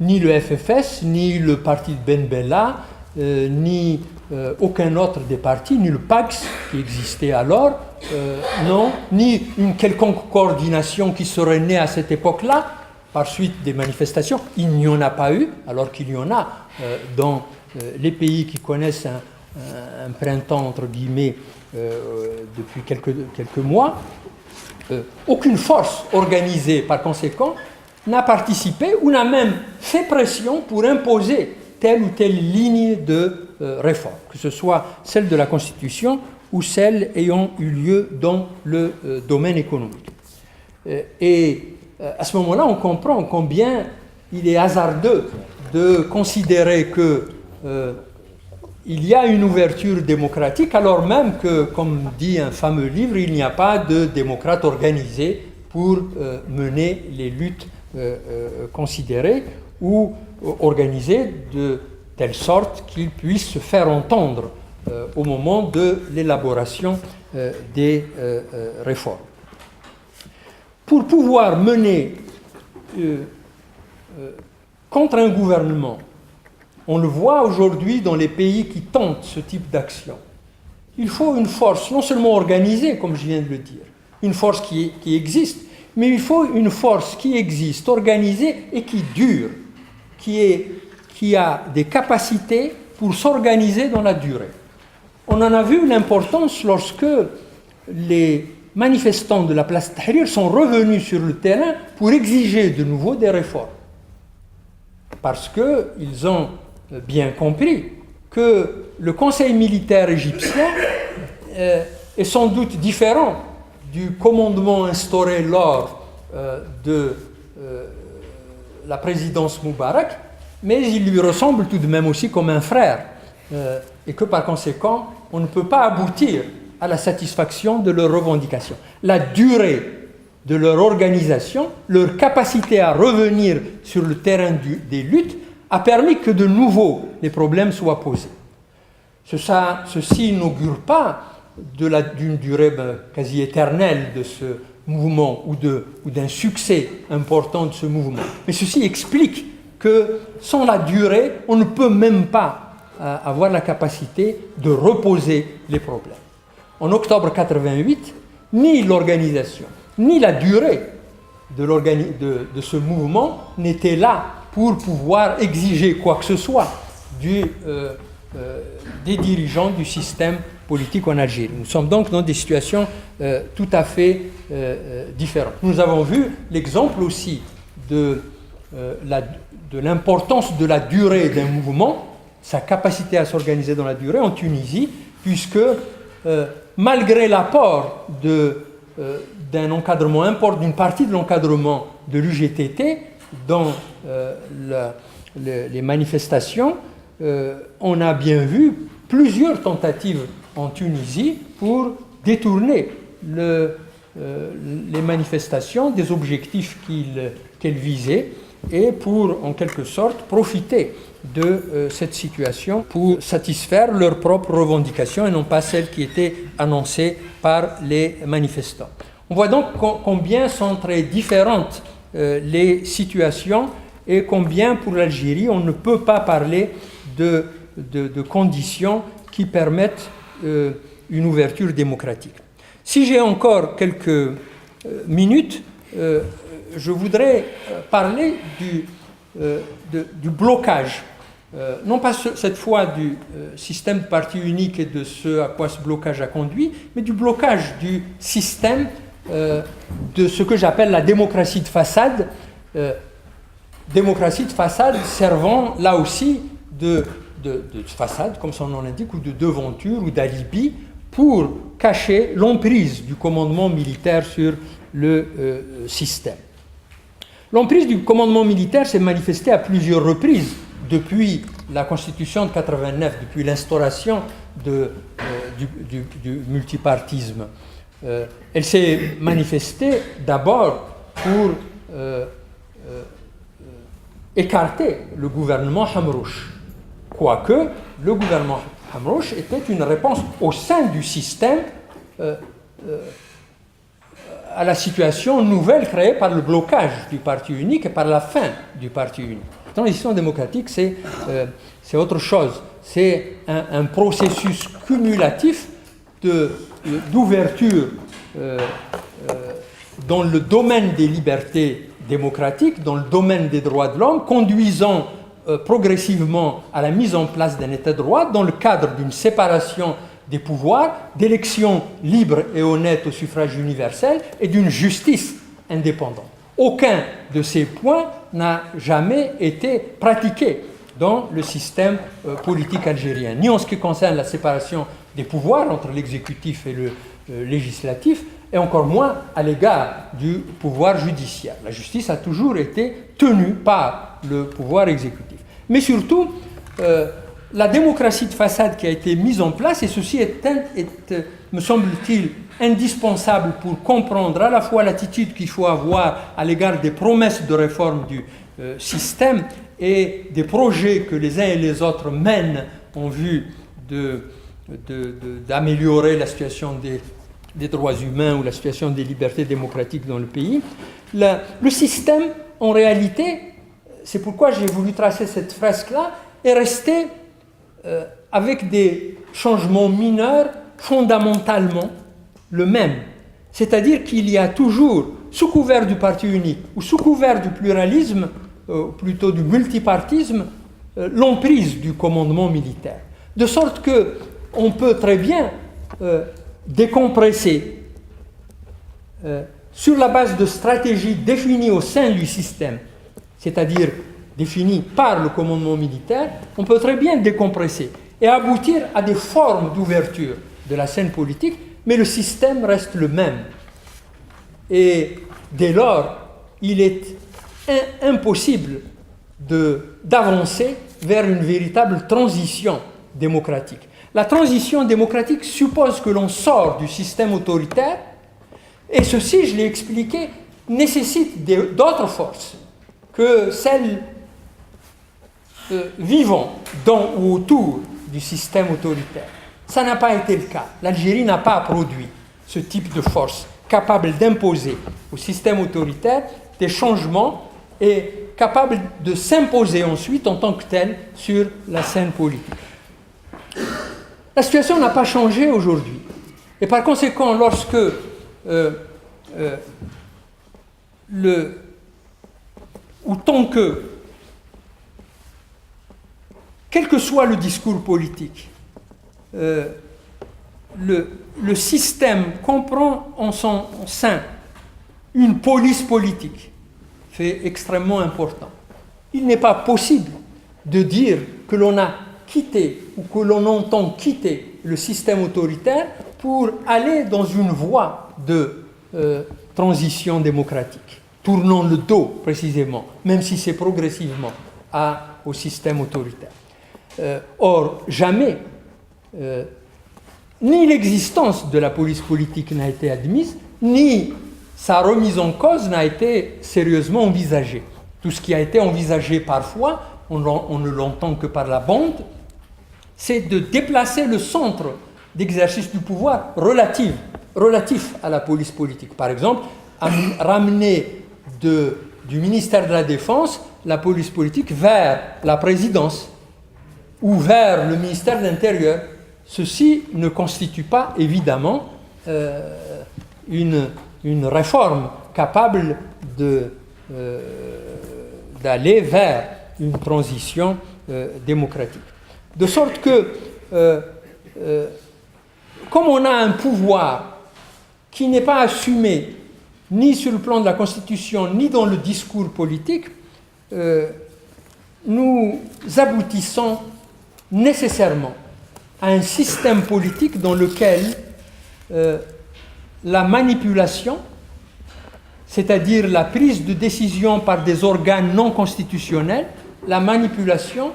ni le FFS, ni le parti de Ben Bella, ni aucun autre des partis, ni le PAX qui existait alors, non, ni une quelconque coordination qui serait née à cette époque-là, par suite des manifestations. Il n'y en a pas eu, alors qu'il y en a dans les pays qui connaissent un printemps, entre guillemets, depuis quelques mois. Aucune force organisée, par conséquent, n'a participé ou n'a même fait pression pour imposer telle ou telle ligne de réforme, que ce soit celle de la Constitution ou celle ayant eu lieu dans le domaine économique. Et à ce moment-là, on comprend combien il est hasardeux de considérer que il y a une ouverture démocratique, alors même que, comme dit un fameux livre, il n'y a pas de démocrates organisés pour mener les luttes considérées ou organisées de telle sorte qu'ils puissent se faire entendre au moment de l'élaboration des réformes. Pour pouvoir mener contre un gouvernement, on le voit aujourd'hui dans les pays qui tentent ce type d'action, il faut une force non seulement organisée, comme je viens de le dire, une force qui existe, mais il faut une force qui existe, organisée et qui dure, qui a des capacités pour s'organiser dans la durée. On en a vu l'importance lorsque les manifestants de la place Tahrir sont revenus sur le terrain pour exiger de nouveau des réformes. Parce qu'ils ont bien compris que le conseil militaire égyptien est sans doute différent du commandement instauré lors de la présidence Moubarak, mais il lui ressemble tout de même aussi comme un frère, et que par conséquent, on ne peut pas aboutir à la satisfaction de leurs revendications. La durée de leur organisation, leur capacité à revenir sur le terrain des luttes, a permis que de nouveau les problèmes soient posés. Ceci n'augure pas d'une durée quasi éternelle de ce mouvement ou d'un succès important de ce mouvement. Mais ceci explique que sans la durée, on ne peut même pas avoir la capacité de reposer les problèmes. En octobre 88, ni l'organisation, ni la durée de ce mouvement n'étaient là pour pouvoir exiger quoi que ce soit des dirigeants du système politique en Algérie. Nous sommes donc dans des situations tout à fait différentes. Nous avons vu l'exemple aussi de l'importance de la durée d'un mouvement, sa capacité à s'organiser dans la durée en Tunisie, puisque malgré l'apport d'un encadrement important, d'une partie de l'encadrement de l'UGTT dans les manifestations, on a bien vu plusieurs tentatives en Tunisie pour détourner les manifestations des objectifs qu'elles visaient et pour, en quelque sorte, profiter de cette situation pour satisfaire leurs propres revendications et non pas celles qui étaient annoncées par les manifestants. On voit donc combien sont très différentes les situations et combien pour l'Algérie on ne peut pas parler de conditions qui permettent une ouverture démocratique. Si j'ai encore quelques minutes, je voudrais parler du blocage, non pas cette fois du système de parti unique et de ce à quoi ce blocage a conduit, mais du blocage du système de ce que j'appelle la démocratie de façade, servant là aussi de façade, comme son nom l'indique, ou de devanture ou d'alibi pour cacher l'emprise du commandement militaire sur le système. L'emprise du commandement militaire s'est manifestée à plusieurs reprises depuis la Constitution de 89, depuis l'instauration du multipartisme. Elle s'est manifestée d'abord pour écarter le gouvernement Hamrouche, quoique le gouvernement Hamrouche était une réponse au sein du système à la situation nouvelle créée par le blocage du parti unique et par la fin du parti unique. La transition démocratique, c'est autre chose. C'est un processus cumulatif d'ouverture dans le domaine des libertés démocratiques, dans le domaine des droits de l'homme, conduisant progressivement à la mise en place d'un État de droit dans le cadre d'une séparation des pouvoirs, d'élections libres et honnêtes au suffrage universel et d'une justice indépendante. Aucun de ces points n'a jamais été pratiqué dans le système politique algérien, ni en ce qui concerne la séparation des pouvoirs entre l'exécutif et le législatif, et encore moins à l'égard du pouvoir judiciaire. La justice a toujours été tenue par le pouvoir exécutif. Mais surtout, la démocratie de façade qui a été mise en place, et ceci est me semble-t-il, indispensable pour comprendre à la fois l'attitude qu'il faut avoir à l'égard des promesses de réforme du système et des projets que les uns et les autres mènent en vue d'améliorer la situation des droits humains ou la situation des libertés démocratiques dans le pays. Le système, en réalité, c'est pourquoi j'ai voulu tracer cette fresque-là, est resté avec des changements mineurs fondamentalement le même. C'est-à-dire qu'il y a toujours, sous couvert du parti unique ou sous couvert du pluralisme, plutôt du multipartisme, l'emprise du commandement militaire. De sorte qu'on peut très bien décompresser sur la base de stratégies définies au sein du système, c'est-à-dire définies par le commandement militaire, on peut très bien décompresser et aboutir à des formes d'ouverture de la scène politique, mais le système reste le même. Et dès lors, il est impossible d'avancer vers une véritable transition démocratique. La transition démocratique suppose que l'on sort du système autoritaire, et ceci, je l'ai expliqué, nécessite d'autres forces que celles vivant dans ou autour du système autoritaire. Ça n'a pas été le cas. L'Algérie n'a pas produit ce type de force capable d'imposer au système autoritaire des changements et capable de s'imposer ensuite en tant que tel sur la scène politique. La situation n'a pas changé aujourd'hui. Et par conséquent, lorsque ou tant que, quel que soit le discours politique, le système comprend en son sein une police politique, fait extrêmement important. Il n'est pas possible de dire que l'on a quitté ou que l'on entend quitter le système autoritaire pour aller dans une voie de transition démocratique, tournant le dos précisément, même si c'est progressivement, au système autoritaire. Or, jamais, ni l'existence de la police politique n'a été admise, ni sa remise en cause n'a été sérieusement envisagée. Tout ce qui a été envisagé parfois, on ne l'entend que par la bande, c'est de déplacer le centre d'exercice du pouvoir relatif à la police politique. Par exemple, ramener du ministère de la Défense la police politique vers la présidence ou vers le ministère de l'Intérieur. Ceci ne constitue pas, évidemment, une réforme capable d'aller vers une transition démocratique. De sorte que, comme on a un pouvoir qui n'est pas assumé ni sur le plan de la Constitution, ni dans le discours politique, nous aboutissons nécessairement à un système politique dans lequel la manipulation, c'est-à-dire la prise de décision par des organes non constitutionnels, la manipulation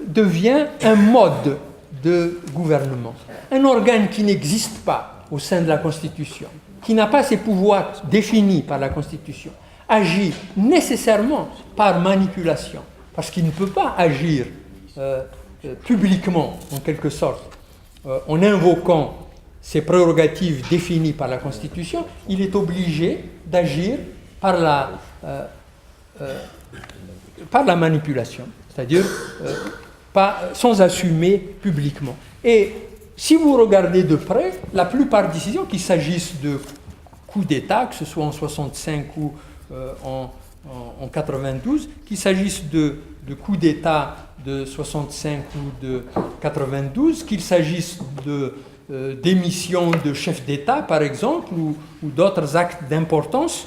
devient un mode de gouvernement. Un organe qui n'existe pas au sein de la Constitution, qui n'a pas ses pouvoirs définis par la Constitution, agit nécessairement par manipulation, parce qu'il ne peut pas agir publiquement, en quelque sorte, en invoquant ses prérogatives définies par la Constitution, il est obligé d'agir par la manipulation, c'est-à-dire sans assumer publiquement. Et si vous regardez de près, la plupart des décisions, qu'il s'agisse de coups d'État, que ce soit en 65 ou en 92, qu'il s'agisse de coups d'État de 65 ou de 92, qu'il s'agisse de démission de chefs d'État, par exemple, ou d'autres actes d'importance,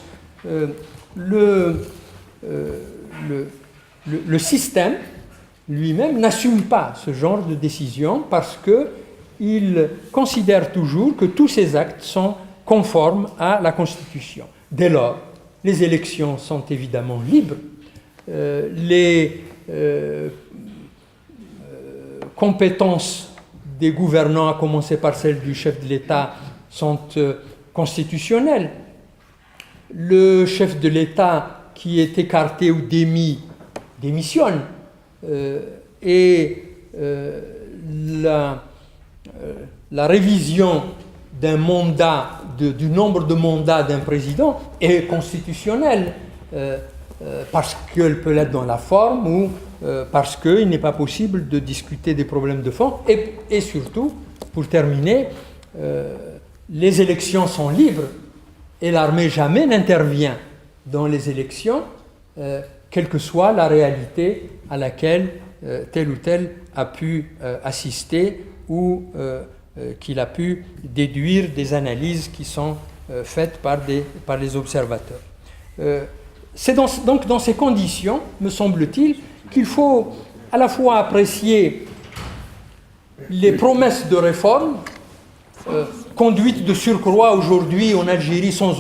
le système lui-même n'assume pas ce genre de décision parce qu'il considère toujours que tous ces actes sont conformes à la Constitution. Dès lors, les élections sont évidemment libres, les compétences des gouvernants, à commencer par celles du chef de l'État, sont constitutionnelles. Le chef de l'État qui est écarté ou démis démissionne. Et la révision d'un mandat, du nombre de mandats d'un président est constitutionnelle parce qu'elle peut l'être dans la forme ou parce qu'il n'est pas possible de discuter des problèmes de fond. Et surtout, pour terminer, les élections sont libres et l'armée jamais n'intervient dans les élections, quelle que soit la réalité à laquelle tel ou tel a pu assister ou qu'il a pu déduire des analyses qui sont faites par les observateurs. C'est donc dans ces conditions, me semble-t-il, qu'il faut à la fois apprécier les promesses de réforme conduites de surcroît aujourd'hui en Algérie sans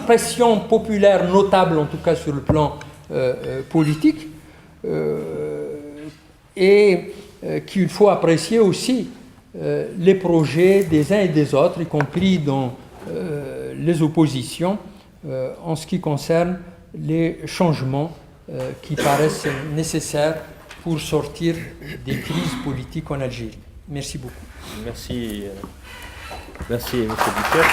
pression populaire notable, en tout cas sur le plan politique, et qu'il faut apprécier aussi les projets des uns et des autres, y compris dans les oppositions, en ce qui concerne les changements qui paraissent nécessaires pour sortir des crises politiques en Algérie. Merci beaucoup. Merci, M. Boucher.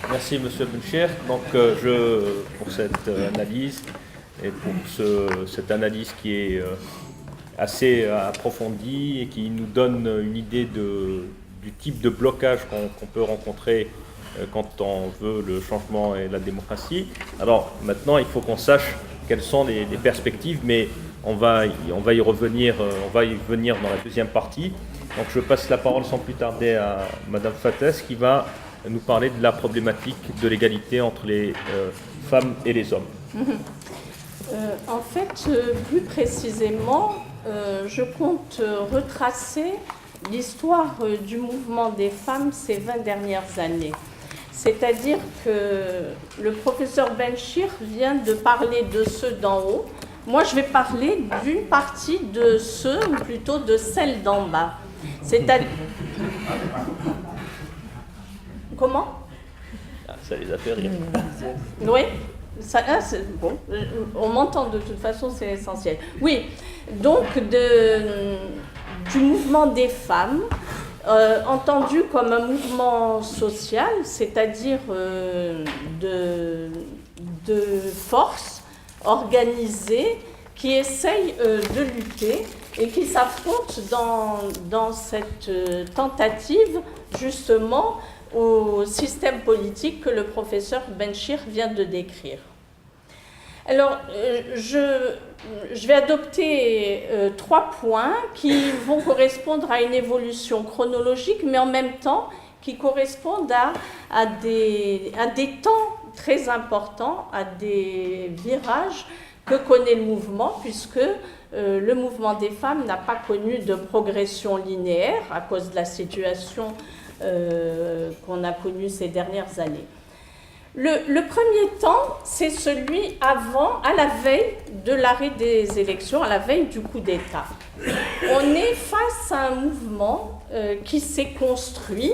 Merci, M. Boucher. Donc, pour cette analyse et pour cette analyse qui est assez approfondie et qui nous donne une idée du type de blocage qu'on peut rencontrer quand on veut le changement et la démocratie. Alors maintenant, il faut qu'on sache quelles sont les perspectives, mais on va y revenir dans la deuxième partie. Donc je passe la parole sans plus tarder à Madame Fattès qui va nous parler de la problématique de l'égalité entre les femmes et les hommes. En fait, plus précisément, je compte retracer l'histoire du mouvement des femmes ces 20 dernières années. C'est-à-dire que le professeur Benchir vient de parler de ceux d'en haut. Moi, je vais parler d'une partie de ceux, ou plutôt de celles d'en bas. C'est-à-dire... Comment ? Ça les a fait rire. Oui, c'est bon. On m'entend de toute façon, c'est essentiel. Oui, donc du mouvement des femmes, entendu comme un mouvement social, c'est-à-dire de forces organisées qui essayent de lutter et qui s'affrontent dans cette tentative justement au système politique que le professeur Benchir vient de décrire. Alors, je vais adopter 3 points qui vont correspondre à une évolution chronologique, mais en même temps qui correspondent à des temps très importants, à des virages que connaît le mouvement, puisque le mouvement des femmes n'a pas connu de progression linéaire à cause de la situation qu'on a connue ces dernières années. Le premier temps, c'est celui à la veille de l'arrêt des élections, à la veille du coup d'État. On est face à un mouvement qui s'est construit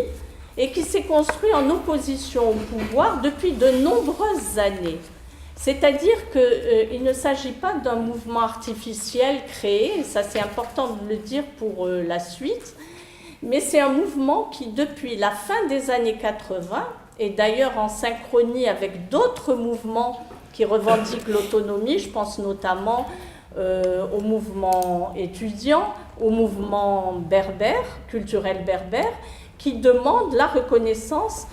et qui s'est construit en opposition au pouvoir depuis de nombreuses années. C'est-à-dire qu'il ne s'agit pas d'un mouvement artificiel créé, et ça c'est important de le dire pour la suite, mais c'est un mouvement qui, depuis la fin des années 80, et d'ailleurs en synchronie avec d'autres mouvements qui revendiquent l'autonomie, je pense notamment au mouvement étudiant, au mouvement berbère, culturel berbère, qui demande la reconnaissance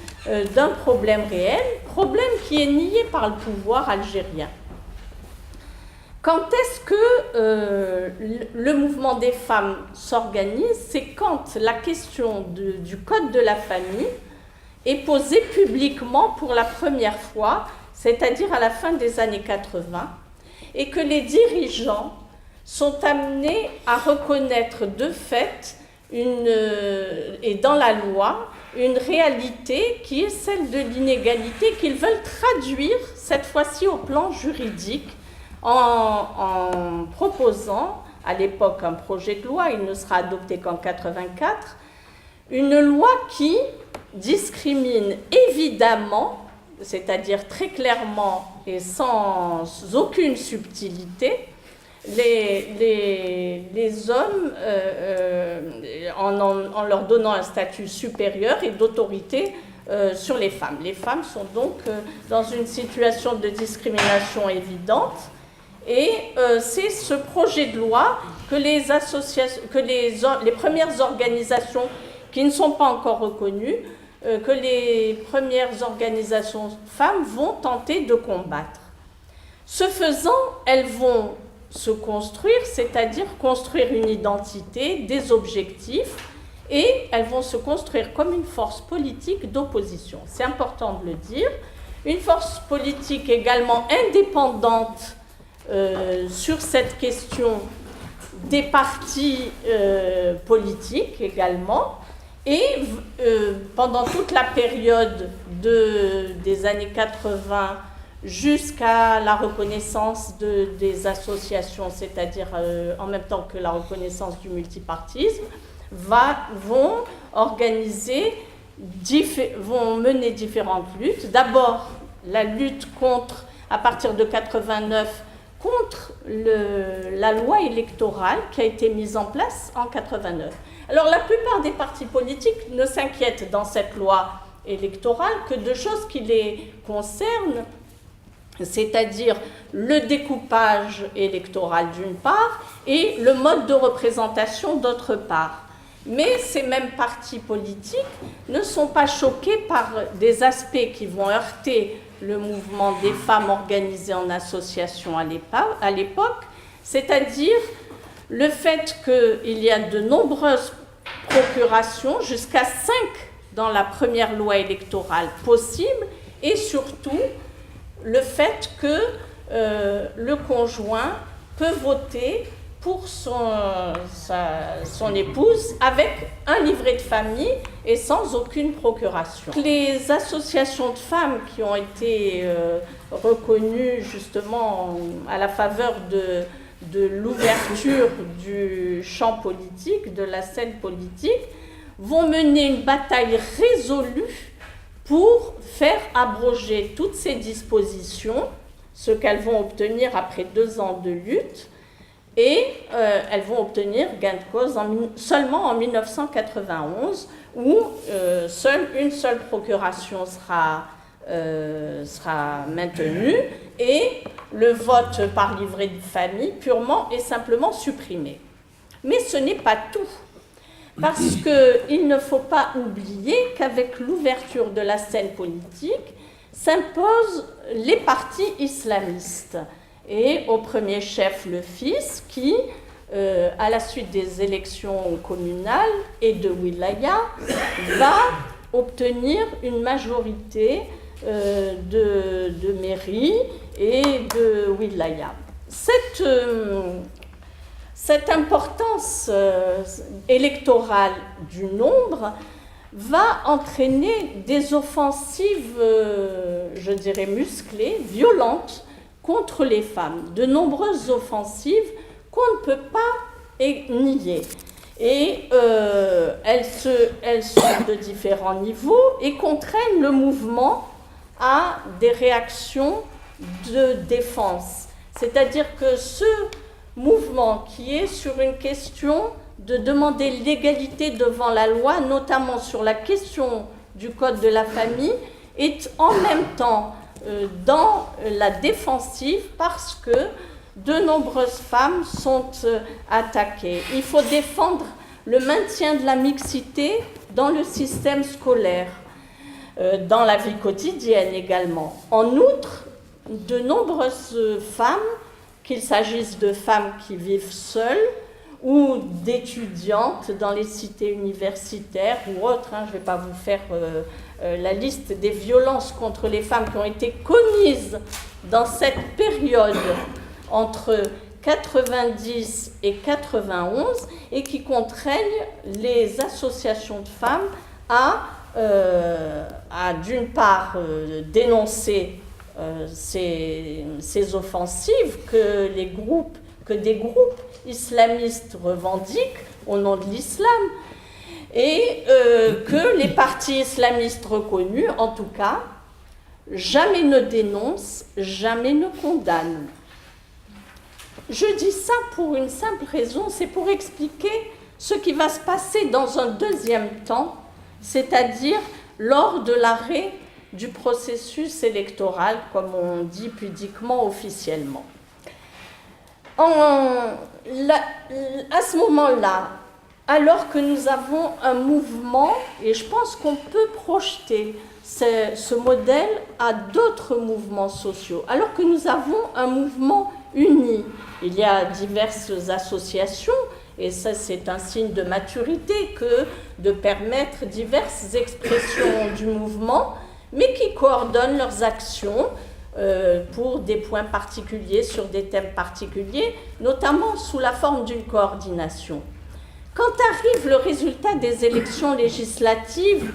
d'un problème réel, problème qui est nié par le pouvoir algérien. Quand est-ce que le mouvement des femmes s'organise? C'est quand la question du code de la famille est posée publiquement pour la première fois, c'est-à-dire à la fin des années 80, et que les dirigeants sont amenés à reconnaître de fait et dans la loi une réalité qui est celle de l'inégalité qu'ils veulent traduire cette fois-ci au plan juridique en proposant à l'époque un projet de loi, il ne sera adopté qu'en 84, une loi qui discrimine évidemment, c'est-à-dire très clairement et sans aucune subtilité, les hommes en leur donnant un statut supérieur et d'autorité sur les femmes. Les femmes sont donc dans une situation de discrimination évidente et c'est ce projet de loi que les premières organisations qui ne sont pas encore reconnues, que les premières organisations femmes vont tenter de combattre. Ce faisant, elles vont se construire, c'est-à-dire construire une identité, des objectifs, et elles vont se construire comme une force politique d'opposition. C'est important de le dire. Une force politique également indépendante sur cette question des partis politiques également. Et pendant toute la période des années 80 jusqu'à la reconnaissance des associations, c'est-à-dire en même temps que la reconnaissance du multipartisme, vont mener différentes luttes. D'abord, la lutte à partir de 89, contre la loi électorale qui a été mise en place en 89. Alors la plupart des partis politiques ne s'inquiètent dans cette loi électorale que de choses qui les concernent, c'est-à-dire le découpage électoral d'une part et le mode de représentation d'autre part. Mais ces mêmes partis politiques ne sont pas choqués par des aspects qui vont heurter le mouvement des femmes organisées en association à l'époque, c'est-à-dire le fait qu'il y a de nombreuses procurations, jusqu'à 5 dans la première loi électorale possible, et surtout le fait que le conjoint peut voter pour son épouse avec un livret de famille et sans aucune procuration. Les associations de femmes qui ont été reconnues justement à la faveur de l'ouverture du champ politique, de la scène politique, vont mener une bataille résolue pour faire abroger toutes ces dispositions, ce qu'elles vont obtenir après 2 ans de lutte, et elles vont obtenir gain de cause seulement en 1991, où une seule procuration sera maintenue, et le vote par livret de famille purement et simplement supprimé. Mais ce n'est pas tout. Parce qu'il ne faut pas oublier qu'avec l'ouverture de la scène politique s'imposent les partis islamistes. Et au premier chef, le FIS, qui, à la suite des élections communales et de wilaya, va obtenir une majorité de mairies et de wilaya. Cette importance électorale du nombre va entraîner des offensives, je dirais musclées, violentes, contre les femmes. De nombreuses offensives qu'on ne peut pas nier. Et elles sont de différents niveaux et contraignent le mouvement à des réactions de défense. C'est-à-dire que ce mouvement qui est sur une question de demander l'égalité devant la loi, notamment sur la question du code de la famille, est en même temps dans la défensive parce que de nombreuses femmes sont attaquées. Il faut défendre le maintien de la mixité dans le système scolaire, dans la vie quotidienne également. En outre, de nombreuses femmes, qu'il s'agisse de femmes qui vivent seules ou d'étudiantes dans les cités universitaires ou autres, je ne vais pas vous faire la liste des violences contre les femmes qui ont été commises dans cette période entre 90 et 91 et qui contraignent les associations de femmes à d'une part dénoncer ces offensives que des groupes islamistes revendiquent au nom de l'islam et que les partis islamistes reconnus, en tout cas, jamais ne dénoncent, jamais ne condamnent. Je dis ça pour une simple raison, c'est pour expliquer ce qui va se passer dans un deuxième temps, c'est-à-dire lors de l'arrêt du processus électoral, comme on dit pudiquement officiellement. À ce moment-là, alors que nous avons un mouvement, et je pense qu'on peut projeter ce modèle à d'autres mouvements sociaux, alors que nous avons un mouvement uni, il y a diverses associations, et ça c'est un signe de maturité que de permettre diverses expressions du mouvement, mais qui coordonnent leurs actions pour des points particuliers, sur des thèmes particuliers, notamment sous la forme d'une coordination. Quand arrive le résultat des élections législatives,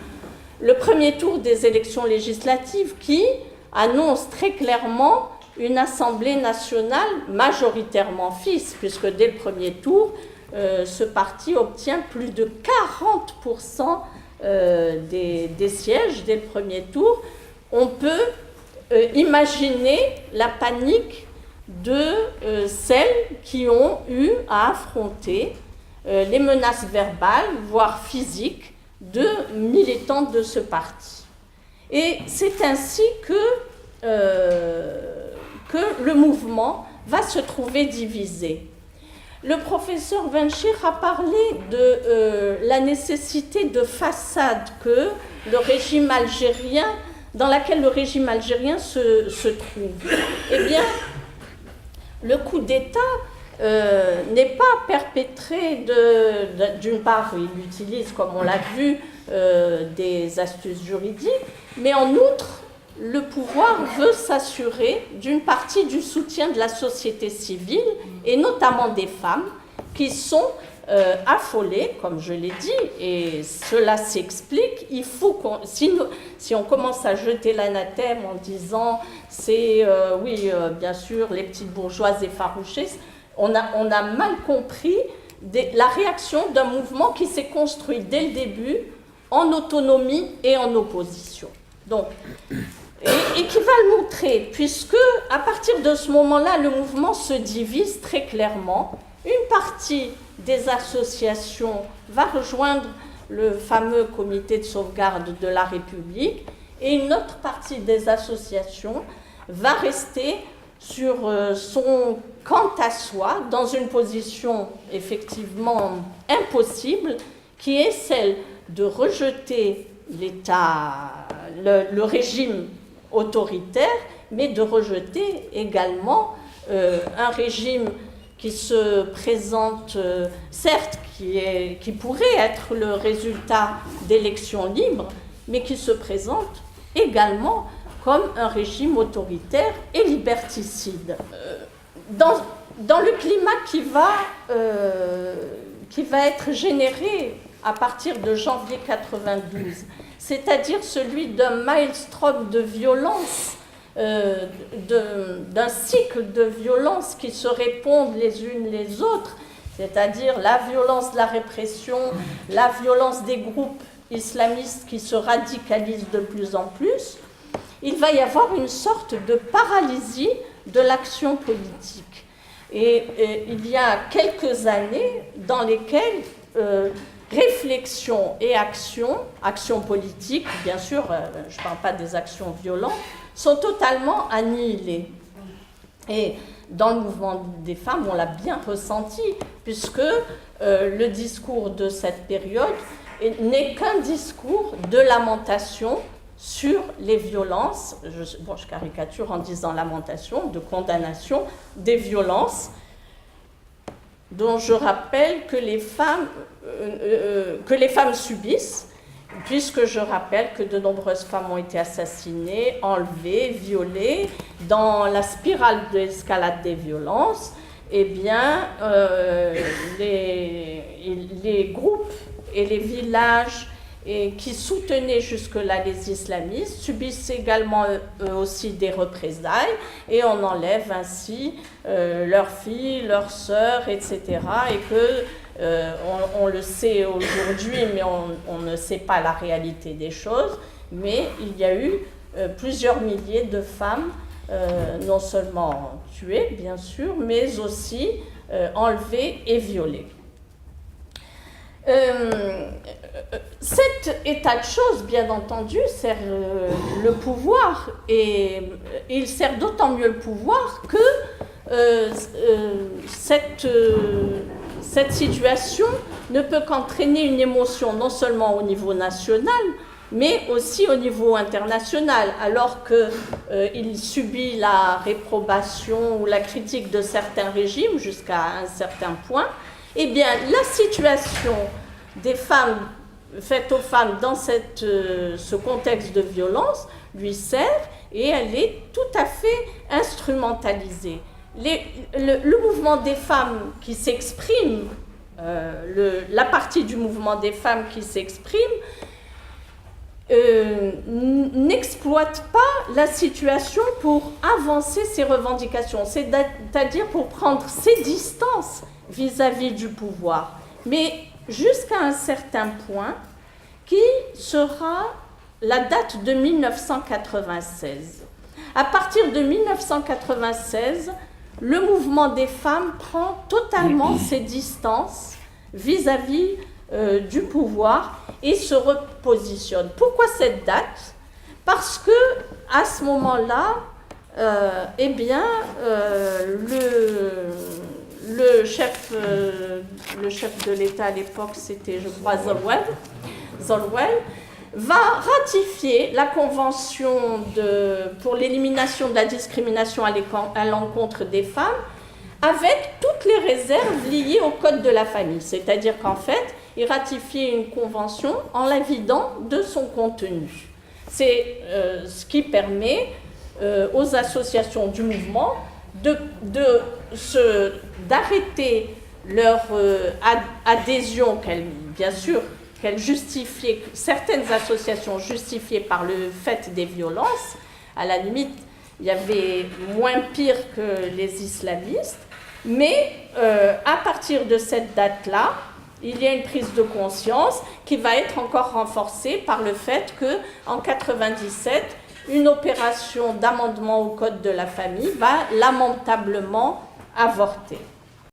le premier tour des élections législatives qui annonce très clairement une Assemblée nationale majoritairement FIS, puisque dès le premier tour, ce parti obtient plus de 40% des sièges dès le premier tour. On peut imaginer la panique de celles qui ont eu à affronter les menaces verbales, voire physiques, de militantes de ce parti. Et c'est ainsi que le mouvement va se trouver divisé. Le professeur Venchir a parlé de la nécessité de façade dans laquelle le régime algérien se trouve. Eh bien, le coup d'État n'est pas perpétré d'une part, il utilise, comme on l'a vu, des astuces juridiques, mais en outre, le pouvoir veut s'assurer d'une partie du soutien de la société civile, et notamment des femmes, qui sont affolées, comme je l'ai dit, et cela s'explique. Il faut si on commence à jeter l'anathème en disant c'est, bien sûr, les petites bourgeoises effarouchées, on a mal compris la réaction d'un mouvement qui s'est construit dès le début en autonomie et en opposition. Donc, et qui va le montrer, puisque à partir de ce moment-là, le mouvement se divise très clairement. Une partie des associations va rejoindre le fameux comité de sauvegarde de la République et une autre partie des associations va rester sur son quant à soi, dans une position effectivement impossible, qui est celle de rejeter l'État, le régime autoritaire, mais de rejeter également un régime qui se présente, certes, qui pourrait être le résultat d'élections libres, mais qui se présente également comme un régime autoritaire et liberticide. Dans le climat qui va être généré à partir de janvier 92, c'est-à-dire celui d'un maelstrom de violence, d'un cycle de violence qui se répondent les unes les autres, c'est-à-dire la violence de la répression, la violence des groupes islamistes qui se radicalisent de plus en plus, il va y avoir une sorte de paralysie de l'action politique. Et il y a quelques années dans lesquelles réflexion et action politique, bien sûr, je ne parle pas des actions violentes, sont totalement annihilées. Et dans le mouvement des femmes, on l'a bien ressenti, puisque le discours de cette période n'est qu'un discours de lamentation sur les violences, je caricature en disant lamentation, de condamnation des violences, dont je rappelle que les femmes subissent, puisque je rappelle que de nombreuses femmes ont été assassinées, enlevées, violées. Dans la spirale de l'escalade des violences, eh bien, les groupes et les villages qui soutenaient jusque-là les islamistes subissent également eux aussi des représailles, et on enlève ainsi leurs filles, leurs sœurs, etc. Et que on le sait aujourd'hui, mais on ne sait pas la réalité des choses, mais il y a eu plusieurs milliers de femmes, non seulement tuées, bien sûr, mais aussi enlevées et violées. Cet état de choses, bien entendu, sert le pouvoir, et il sert d'autant mieux le pouvoir que cette situation ne peut qu'entraîner une émotion non seulement au niveau national, mais aussi au niveau international, alors qu'il subit la réprobation ou la critique de certains régimes jusqu'à un certain point. Eh bien, la situation des femmes, faite aux femmes dans ce contexte de violence, lui sert, et elle est tout à fait instrumentalisée. Le mouvement des femmes qui s'exprime, la partie du mouvement des femmes qui s'exprime, n'exploite pas la situation pour avancer ses revendications, c'est-à-dire pour prendre ses distances vis-à-vis du pouvoir, mais jusqu'à un certain point qui sera la date de 1996. À partir de 1996, le mouvement des femmes prend totalement ses distances vis-à-vis du pouvoir et se repositionne. Pourquoi cette date? Parce que à ce moment-là, eh bien, le chef de l'État à l'époque, c'était, je crois, Zolwell, va ratifier la convention pour l'élimination de la discrimination à l'encontre des femmes, avec toutes les réserves liées au code de la famille. C'est-à-dire qu'en fait, il ratifie une convention en la vidant de son contenu. C'est ce qui permet aux associations du mouvement d'arrêter leur adhésion, bien sûr, qu'elles justifiaient, certaines associations justifiées par le fait des violences. À la limite, il y avait moins pire que les islamistes, mais à partir de cette date-là, il y a une prise de conscience qui va être encore renforcée par le fait qu'en 1997, une opération d'amendement au Code de la famille va lamentablement avorter.